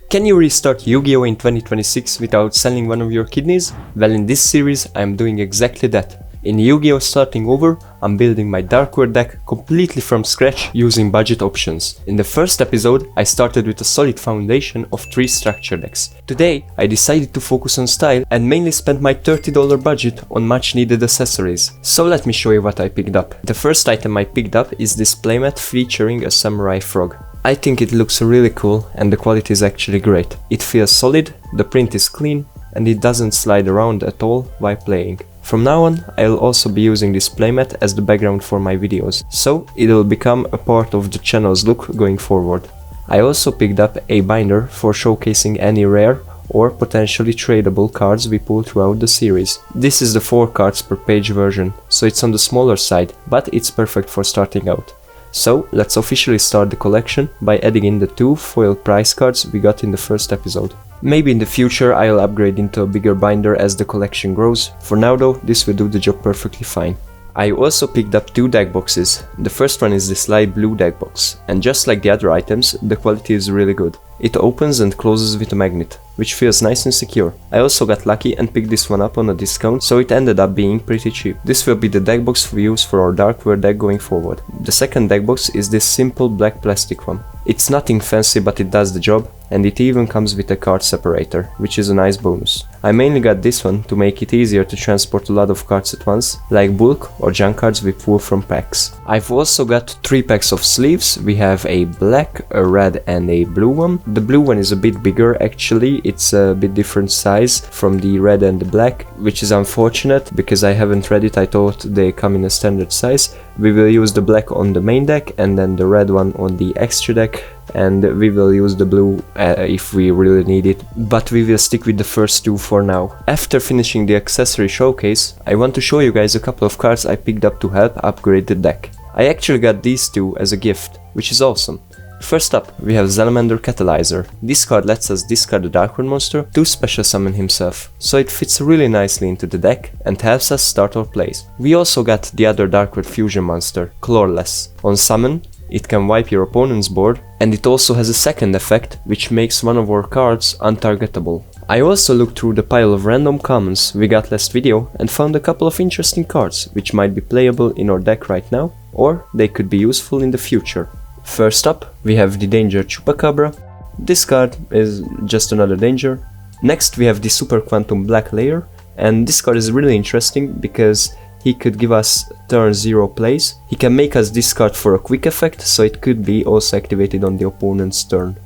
Can you restart YuGiOh in 2026 without selling one of your kidneys? Well, in this series I am doing exactly that. In YuGiOh Starting Over, I'm building my Darkware deck completely from scratch using budget options. In the first episode, I started with a solid foundation of 3 structure decks. Today, I decided to focus on style and mainly spent my $30 budget on much needed accessories. So let me show you what I picked up. The first item I picked up is this playmat featuring a samurai frog. I think it looks really cool and the quality is actually great. It feels solid, the print is clean, and it doesn't slide around at all while playing. From now on, I'll also be using this playmat as the background for my videos, so it'll become a part of the channel's look going forward. I also picked up a binder for showcasing any rare or potentially tradable cards we pull throughout the series. This is the 4 cards per page version, so it's on the smaller side, but it's perfect for starting out. So let's officially start the collection by adding in the 2 foil prize cards we got in the first episode. Maybe in the future I'll upgrade into a bigger binder as the collection grows. For now though, this will do the job perfectly fine. I also picked up 2 deck boxes. The first one is this light blue deck box, and just like the other items, the quality is really good. It opens and closes with a magnet, which feels nice and secure. I also got lucky and picked this one up on a discount, so it ended up being pretty cheap. This will be the deck box we use for our Darkware deck going forward. The second deck box is this simple black plastic one. It's nothing fancy, but it does the job, and it even comes with a card separator, which is a nice bonus. I mainly got this one to make it easier to transport a lot of cards at once, like bulk or junk cards we pull from packs. I've also got 3 packs of sleeves. We have a black, a red and a blue one. The blue one is a bit bigger actually, it's a bit different size from the red and the black, which is unfortunate because I haven't read it. I thought they come in a standard size. We will use the black on the main deck and then the red one on the extra deck, and we will use the blue if we really need it, but we will stick with the first 2 for now. After finishing the Accessorie Showcase, I want to show you guys a couple of cards I picked up to help upgrade the deck. I actually got these 2 as a gift, which is awesome. First up, we have Salamander Catalyzer. This card lets us discard the Darkware monster to special summon himself, so it fits really nicely into the deck and helps us start our plays. We also got the other Darkware fusion monster, Clawless. On summon, it can wipe your opponent's board, and it also has a second effect which makes one of our cards untargetable. I also looked through the pile of random commons we got last video and found a couple of interesting cards which might be playable in our deck right now, or they could be useful in the future. First up, we have the Danger Chupacabra. This card is just another danger. Next we have the Super Quantum Black Layer, and this card is really interesting because he could give us turn 0 plays. He can make us discard for a quick effect, so it could be also activated on the opponent's turn.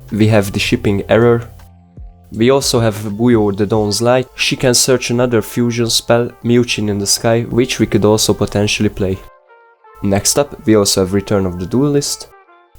We have the Shipping Error. We also have YuGiOh the Dawn's Light. She can search another fusion spell, Muchin in the Sky, which we could also potentially play. Next up, we also have Return of the Duelist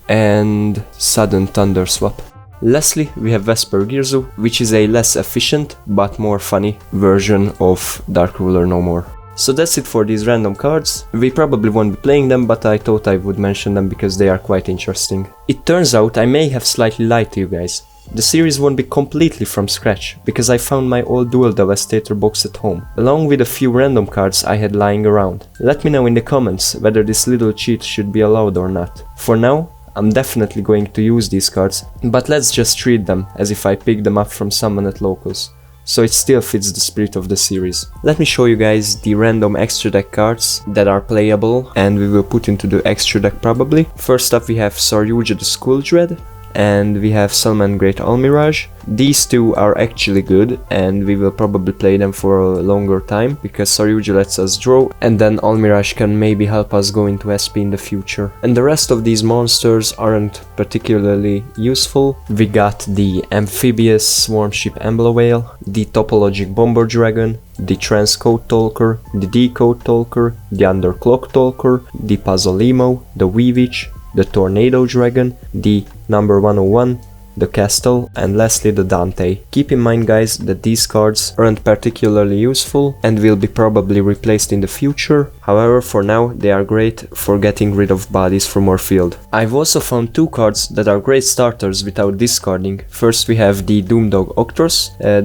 and Sudden Thunder Swap. Lastly, we have Vesper Girzu, which is a less efficient but more funny version of Dark Ruler No More. So that's it for these random cards. We probably won't be playing them, but I thought I would mention them because they are quite interesting. It turns out I may have slightly lied to you guys. The series won't be completely from scratch, because I found my old Duel Devastator box at home, along with a few random cards I had lying around. Let me know in the comments whether this little cheat should be allowed or not. For now, I'm definitely going to use these cards, but let's just treat them as if I picked them up from someone at locals, so it still fits the spirit of the series. Let me show you guys the random extra deck cards that are playable and we will put into the extra deck probably. First up we have Saryuja the Skull Dread, and we have Salman Great Almirage. These 2 are actually good and we will probably play them for a longer time because Saryuja lets us draw and then Almirage can maybe help us go into SP in the future. And the rest of these monsters aren't particularly useful. We got the Amphibious Swarmship Embla Whale, the Topologic Bomber Dragon, the Transcode Talker, the Decode Talker, the Underclock Talker, the Puzzle Emo, the Weavich, the Tornado Dragon, the number 101, the Castle, and lastly the Dante. Keep in mind guys that these cards aren't particularly useful and will be probably replaced in the future. However, for now they are great for getting rid of bodies from our field. I've also found 2 cards that are great starters without discarding. First we have the Doomdog Octros.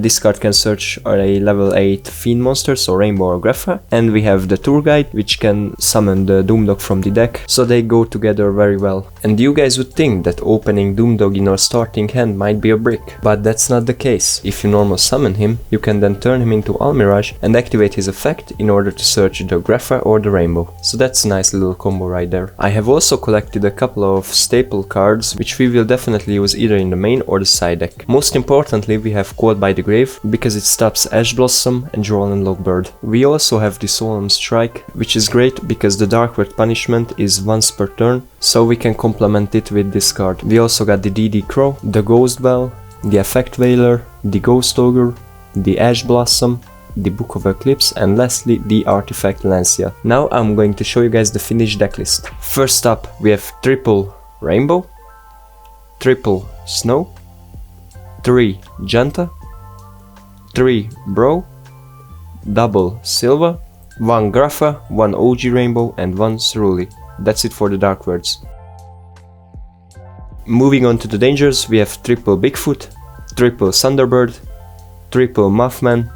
This card can search a level 8 Fiend monster, so Rainbow or Grapha. And we have the Tour Guide, which can summon the Doomdog from the deck, so they go together very well. And you guys would think that opening Doomdog in our starting hand might be a brick, but that's not the case. If you normal summon him, you can then turn him into Almirage and activate his effect in order to search the Grapha or the Rainbow. So that's a nice little combo right there. I have also collected a couple of staple cards, which we will definitely use either in the main or the side deck. Most importantly, we have Caught by the Grave, because it stops Ash Blossom and Droll Lockbird. We also have the Solemn Strike, which is great because the Darkward punishment is once per turn, so we can complement it with this card. We also got the DD Crow, the Ghost Bell, the Effect Veiler, the Ghost Ogre, the Ash Blossom, the Book of Eclipse, and lastly the Artifact Lancia. Now I'm going to show you guys the finished deck list. First up we have triple Rainbow, triple Snow, 3 Janta, 3 Bro, double Silva, 1 Grapha, 1 OG Rainbow and 1 Cerulli. That's it for the Dark Words. Moving on to the dangers, we have triple Bigfoot, triple Thunderbird, triple Mothman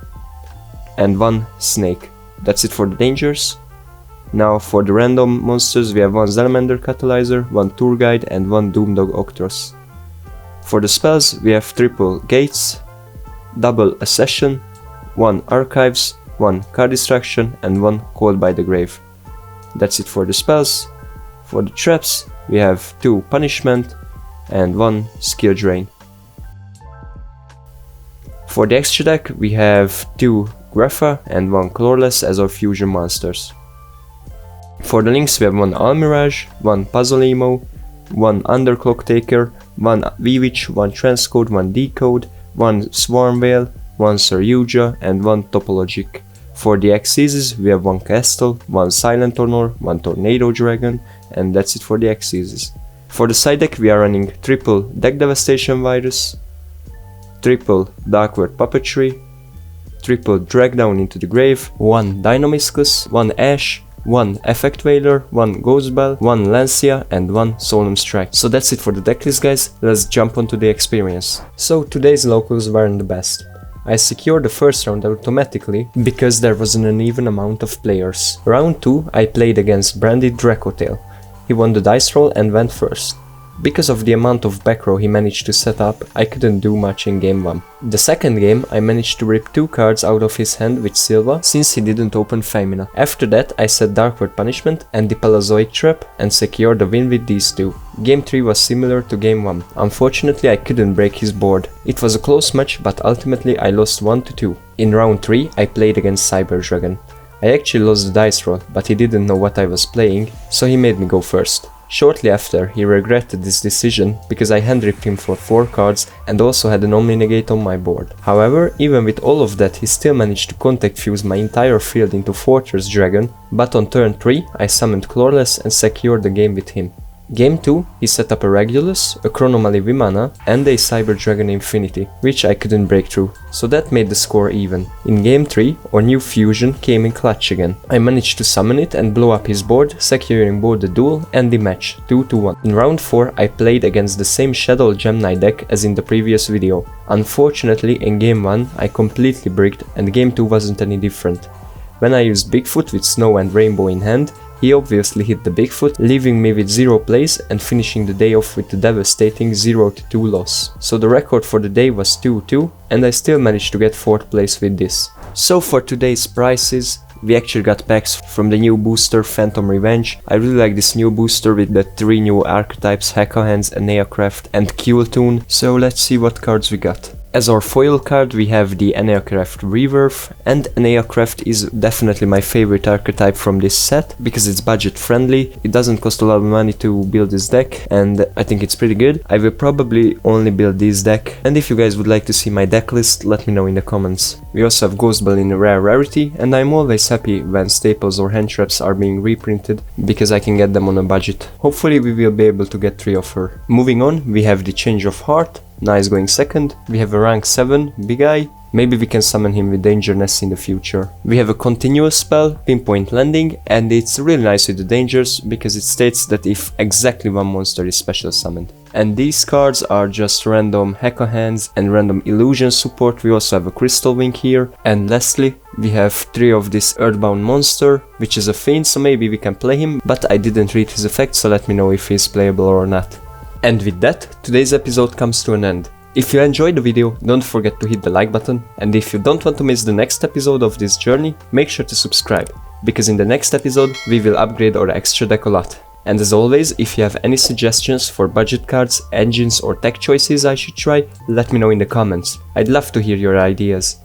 and 1 Snake. That's it for the dangers. Now for the random monsters, we have 1 Salamander Catalyzer, 1 Tour Guide and 1 Doomdog Octros. For the spells, we have triple Gates, double Accession, 1 Archives, 1 Card Distraction and 1 Caught by the Grave. That's it for the spells. For the traps, we have 2 Punishment and 1 Skill Drain. For the extra deck, we have 2 Grapha and 1 Clawless as our fusion monsters. For the links, we have 1 Almirage, 1 Puzzle Emo, 1 Underclock Taker, 1 V-Witch, 1 Transcode, 1 Decode, 1 Swarm Veil, 1 Sir YuGiOh and 1 Topologic. For the Xyzes, we have 1 Castle, 1 Silent Honor, 1 Tornado Dragon, and that's it for the Xyzes. For the side deck, we are running triple Deck Devastation Virus, triple Darkward Puppetry, triple Drag Down into the Grave, 1 Dynamiscus, 1 Ash, 1 Effect Veiler, 1 Ghost Bell, 1 Lancia and 1 Solemn Strike. So that's it for the decklist, guys. Let's jump onto the experience. So today's locals weren't the best. I secured the first round automatically because there was an uneven amount of players. Round 2 I played against Branded Dracotail. He won the dice roll and went first. Because of the amount of back row he managed to set up, I couldn't do much in game 1. The second game I managed to rip 2 cards out of his hand with Silva since he didn't open Femina. After that I set Darkward Punishment and the Palazoic Trap and secured the win with these 2. Game 3 was similar to game 1. Unfortunately I couldn't break his board. It was a close match, but ultimately I lost 1-2. In round 3 I played against Cyber Dragon. I actually lost the dice roll, but he didn't know what I was playing, so he made me go first. Shortly after, he regretted this decision because I hand-ripped him for 4 cards and also had an Omni-Negate on my board. However, even with all of that, he still managed to contact fuse my entire field into Fortress Dragon, but on turn 3 I summoned Clawless and secured the game with him. Game 2, he set up a Regulus, a Chronomaly Vimana and a Cyber Dragon Infinity, which I couldn't break through, so that made the score even. In Game 3, our new fusion came in clutch again. I managed to summon it and blow up his board, securing both the duel and the match, 2-1. In round 4, I played against the same Shadow Gemini deck as in the previous video. Unfortunately, in Game 1, I completely bricked and Game 2 wasn't any different. When I used Bigfoot with Snow and Rainbow in hand, he obviously hit the Bigfoot, leaving me with 0 plays and finishing the day off with the devastating 0-2 loss. So the record for the day was 2-2 and I still managed to get 4th place with this. So for today's prizes, we actually got packs from the new booster Phantom Revenge. I really like this new booster with the 3 new archetypes, Heka Hands, Aneacraft and Qultune. So let's see what cards we got. As our foil card we have the Aneacraft Reverb, and Aneacraft is definitely my favorite archetype from this set because it's budget friendly, it doesn't cost a lot of money to build this deck and I think it's pretty good. I will probably only build this deck, and if you guys would like to see my deck list, let me know in the comments. We also have Ghost Bell in a rare rarity, and I'm always happy when staples or hand traps are being reprinted because I can get them on a budget. Hopefully we will be able to get 3 of her. Moving on, we have the Change of Heart. Nice going second. We have a rank 7 Big Eye, Maybe we can summon him with Danger Nest in the future. We have a continuous spell, Pinpoint Landing, and it's really nice with the dangers because it states that if exactly one monster is special summoned. And these cards are just random Heka Hands and random illusion support. We also have a Crystal Wing here. And lastly, we have 3 of this Earthbound monster, which is a Fiend, so maybe we can play him, but I didn't read his effect, so let me know if he's playable or not. And with that, today's episode comes to an end. If you enjoyed the video, don't forget to hit the like button, and if you don't want to miss the next episode of this journey, make sure to subscribe, because in the next episode we will upgrade our extra deck a lot. And as always, if you have any suggestions for budget cards, engines or tech choices I should try, let me know in the comments. I'd love to hear your ideas.